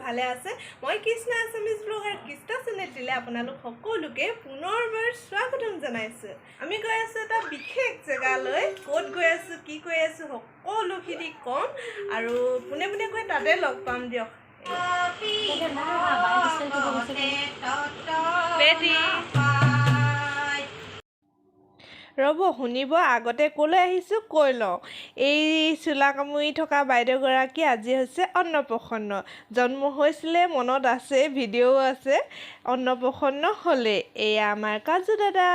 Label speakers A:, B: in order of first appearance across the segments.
A: ভালে আছে মই Krishna Assamese blogger Krishna channel দিলে আপোনালোক সকলোকে পুনৰবাৰ স্বাগতম জনাইছো আমি গৈ আছো এটা বিশেষ জেগালৈ ক'ত গৈ আছো কি কৈ আছো সকলোখিনি কম আৰু পুনে পুনে গৈ তাতে লগ পাম দিয়ক ৰ'ব শুনিব আগতে ক'লৈ আহিছোঁ কৈ লওঁ এই চোলা কামুৰি থকা বাইদেউগৰাকী আজি হৈছে অন্নপ্ৰসন্ন জন্ম হৈছিলে মনত আছে ভিডিঅ' আছে অন্নপ্ৰসন্ন হ'লে এয়া আমাৰ কাজু দাদা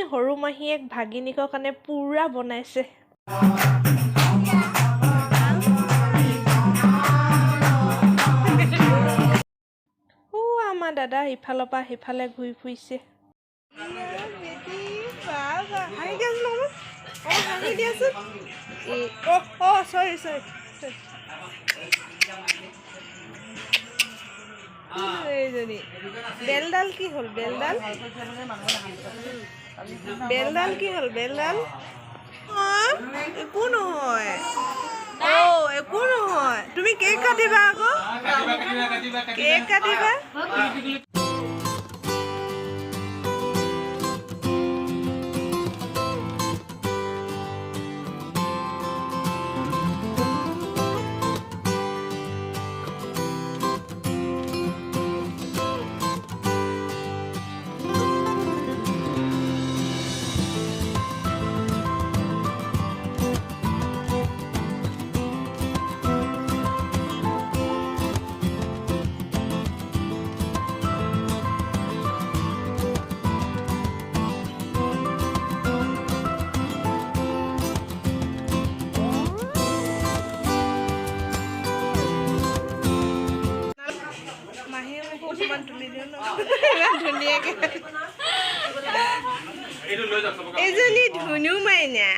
A: সৰু মাহীয়েক ভাগিনীকৰ কাৰণে পুৰা বনাইছে আমাৰ দাদা ইফালৰ পৰা সিফালে ঘূৰি ফুৰিছে বেলডাল কি হ'ল বেলডাল বেলডাল কি হ'ল বেলডাল একো নহয় একো নহয় তুমি কেক কাটিবা আকৌ কেক কাটিবা এজনী ধুনু মাইনা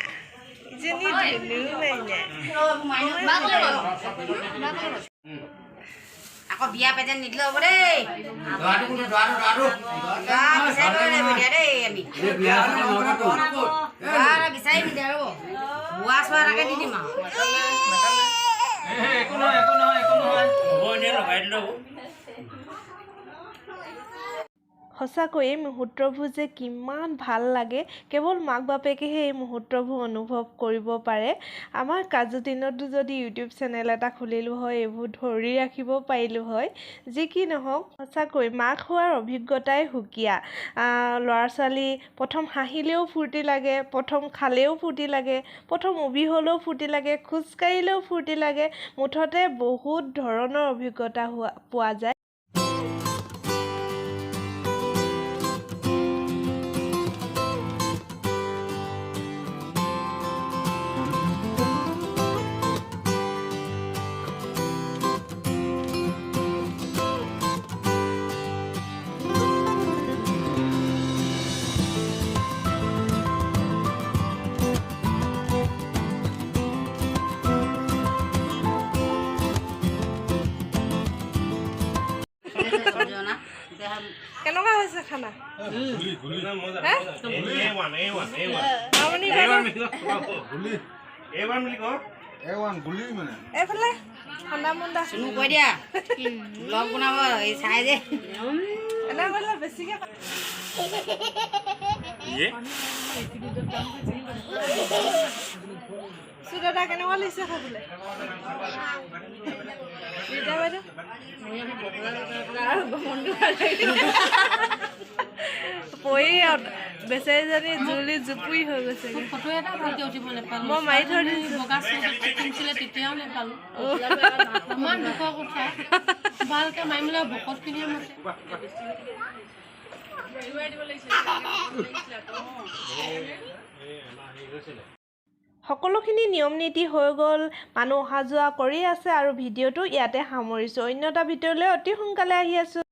B: আকৌ বিয়া পেজেণ্ট নিদিলে হ'ব দেই বিচাৰি নিদিয়ে আৰু বোৱা চোৱাকে দি দিম আৰু
A: সঁচাকৈ এই মুহূৰ্তবোৰ যে কিমান ভাল লাগে কেৱল মাক বাপেকেহে এই মুহূৰ্তবোৰ অনুভৱ কৰিব পাৰে আমাৰ কাজু দিনতো যদি ইউটিউব চেনেল এটা খুলিলোঁ হয় এইবোৰ ধৰি ৰাখিব পাৰিলোঁ হয় যি কি নহওক সঁচাকৈ মাক হোৱাৰ অভিজ্ঞতাই সুকীয়া ল'ৰা ছোৱালী প্ৰথম হাঁহিলেও ফূৰ্তি লাগে প্ৰথম খালেও ফূৰ্তি লাগে প্ৰথম উবি হ'লেও ফূৰ্তি লাগে খোজকাঢ়িলেও ফূৰ্তি লাগে মুঠতে বহুত ধৰণৰ অভিজ্ঞতা পোৱা যায় আছে খানা এইফালে ঠাণ্ডা মুণ্ডা
B: চুনু কৈ দিয়া ব্লগ বনাব এই চাই যে
A: এনে কৰিলে বেছিকে চুদাদা কেনেকুৱা লাগিছে খাবলৈ ৰীতা বাইদেউ পৰি বেচেৰীজনী জুলি জুপুৰি হৈ গৈছে
C: ফটো এটা ভালকে উঠিব নাপালো
A: মই মাৰি থৈ দিছো
C: বগা কিনিছিলে তেতিয়াও নাপালো ইমান দুখ কথা ভালকে মাৰিবলৈ ভকত কিনিয়ে মাতে
A: সকলোখিনি নিয়ম নীতি হৈ গ'ল মানুহ অহা যোৱা কৰি আছে আৰু ভিডিঅ'টো ইয়াতে সামৰিছোঁ অন্য এটা ভিডিঅ'লৈ অতি সোনকালে আহি আছোঁ